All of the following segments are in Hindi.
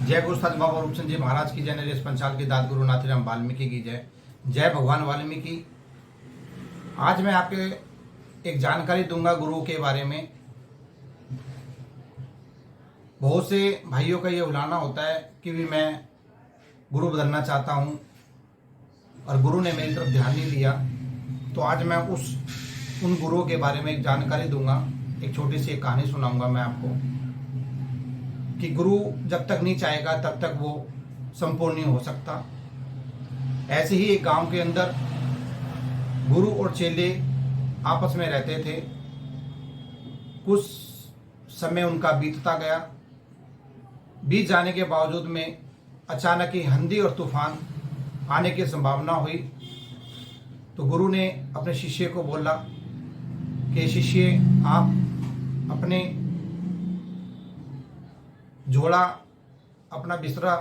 जय गुरु साज बाबा रूपचंद जी महाराज की जय। नरेश पंचाल की दाद गुरु नाथीराम वाल्मीकि की जय। जय भगवान वाल्मीकि। आज मैं आपके एक जानकारी दूंगा गुरु के बारे में। बहुत से भाइयों का ये उलाना होता है कि भी मैं गुरु बदलना चाहता हूँ और गुरु ने मेरी तरफ ध्यान नहीं दिया। तो आज मैं उन गुरुओं के बारे में एक जानकारी दूंगा। एक छोटी सी एक कहानी सुनाऊंगा मैं आपको कि गुरु जब तक नहीं चाहेगा तब तक वो संपूर्ण नहीं हो सकता। ऐसे ही एक गांव के अंदर गुरु और चेले आपस में रहते थे। कुछ समय उनका बीतता गया। बीत जाने के बावजूद में अचानक ही आंधी और तूफान आने की संभावना हुई। तो गुरु ने अपने शिष्य को बोला कि शिष्य, आप अपने झोला अपना बिस्तरा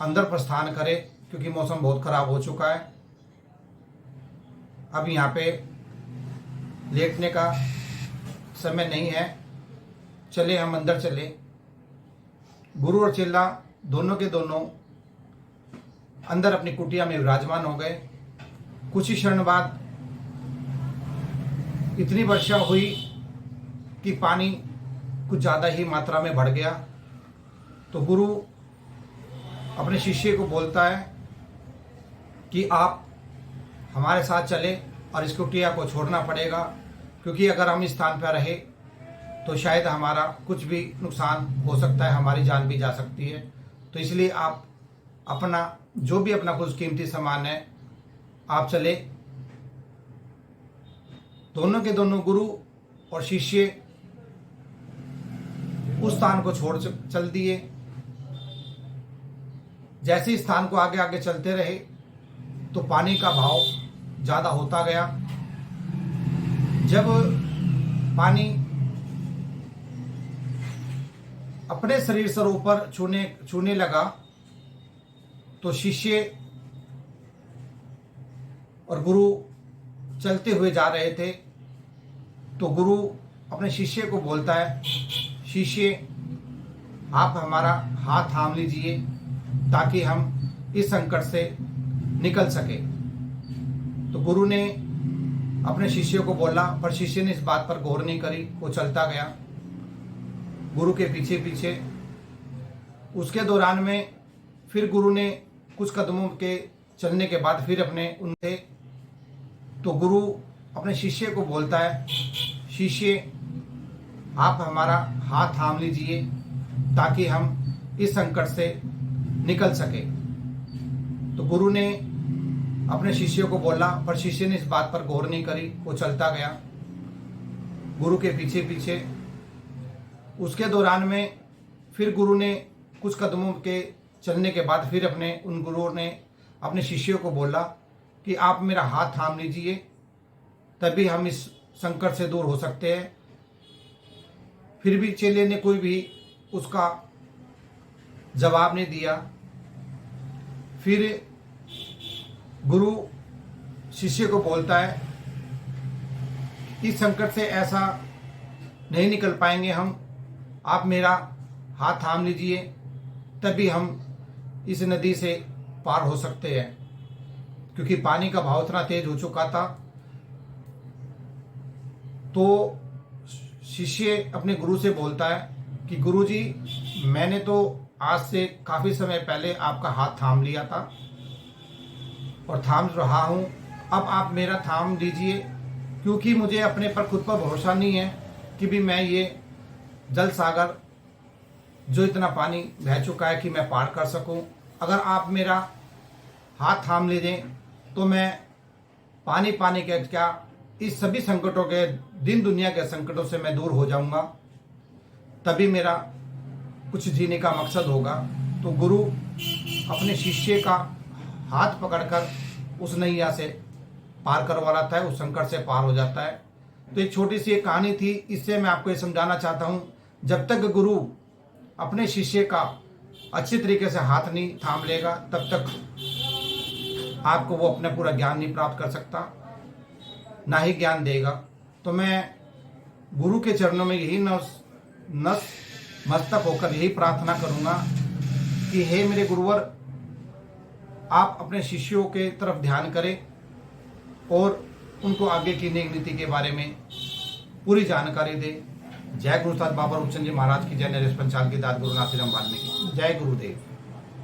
अंदर प्रस्थान करें, क्योंकि मौसम बहुत खराब हो चुका है। अब यहाँ पे लेटने का समय नहीं है, चले हम अंदर चले। गुरु और चेला दोनों के दोनों अंदर अपनी कुटिया में विराजमान हो गए। कुछ ही क्षण बाद इतनी वर्षा हुई कि पानी कुछ ज़्यादा ही मात्रा में बढ़ गया। तो गुरु अपने शिष्य को बोलता है कि आप हमारे साथ चले और इस कुटिया को छोड़ना पड़ेगा, क्योंकि अगर हम इस स्थान पर रहे तो शायद हमारा कुछ भी नुकसान हो सकता है, हमारी जान भी जा सकती है। तो इसलिए आप अपना जो भी अपना कुछ कीमती सामान है आप चले। दोनों के दोनों गुरु और शिष्य उस स्थान को छोड़ चल दिए। जैसे ही स्थान को आगे आगे चलते रहे तो पानी का भाव ज़्यादा होता गया। जब पानी अपने शरीर से ऊपर छूने लगा तो शिष्य और गुरु चलते हुए जा रहे थे। तो गुरु अपने शिष्य को बोलता है, शिष्य, आप हमारा हाथ थाम लीजिए ताकि हम इस संकट से निकल सके। तो गुरु ने अपने शिष्य को बोला, पर शिष्य ने इस बात पर गौर नहीं करी। वो चलता गया गुरु के पीछे पीछे। उसके दौरान में फिर गुरु ने कुछ कदमों के चलने के बाद फिर अपने उनसे तो गुरु अपने शिष्य को बोलता है, शिष्य, आप हमारा हाथ थाम लीजिए ताकि हम इस संकट से निकल सके। तो गुरु ने अपने शिष्य को बोला, पर शिष्य ने इस बात पर गौर नहीं करी। वो चलता गया गुरु के पीछे पीछे। उसके दौरान में फिर गुरु ने कुछ कदमों के चलने के बाद फिर उन गुरुओं ने अपने शिष्यों को बोला कि आप मेरा हाथ थाम लीजिए, तभी हम इस संकट से दूर हो सकते हैं। फिर भी चेले ने कोई भी उसका जवाब नहीं दिया। फिर गुरु शिष्य को बोलता है, इस संकट से ऐसा नहीं निकल पाएंगे हम, आप मेरा हाथ थाम लीजिए तभी हम इस नदी से पार हो सकते हैं, क्योंकि पानी का भाव इतना तेज हो चुका था। तो शिष्य अपने गुरु से बोलता है कि गुरुजी, मैंने तो आज से काफ़ी समय पहले आपका हाथ थाम लिया था और थाम रहा हूँ। अब आप मेरा थाम दीजिए, क्योंकि मुझे अपने पर खुद पर भरोसा नहीं है कि भी मैं ये जल सागर जो इतना पानी बह चुका है कि मैं पार कर सकूं। अगर आप मेरा हाथ थाम ले दें तो मैं पानी के क्या इस सभी संकटों के, दिन दुनिया के संकटों से मैं दूर हो जाऊंगा, तभी मेरा कुछ जीने का मकसद होगा। तो गुरु अपने शिष्य का हाथ पकड़कर उस नैया से पार करवा लाता है, उस संकट से पार हो जाता है। तो एक छोटी सी एक कहानी थी। इससे मैं आपको ये समझाना चाहता हूँ, जब तक गुरु अपने शिष्य का अच्छी तरीके से हाथ नहीं थाम लेगा तब तक आपको वो अपना पूरा ज्ञान नहीं प्राप्त कर सकता, ना ही ज्ञान देगा। तो मैं गुरु के चरणों में यही नतमस्तक होकर यही प्रार्थना करूंगा कि हे मेरे गुरुवर, आप अपने शिष्यों के तरफ ध्यान करें और उनको आगे की नेक नीति के बारे में पूरी जानकारी दें। जय गुरु उस्ताद बाबा रूपचंद जी महाराज की जय। नरेश पंचाल की दाद गुरुनाथ श्री राम वाल्मीकि। जय गुरुदेव।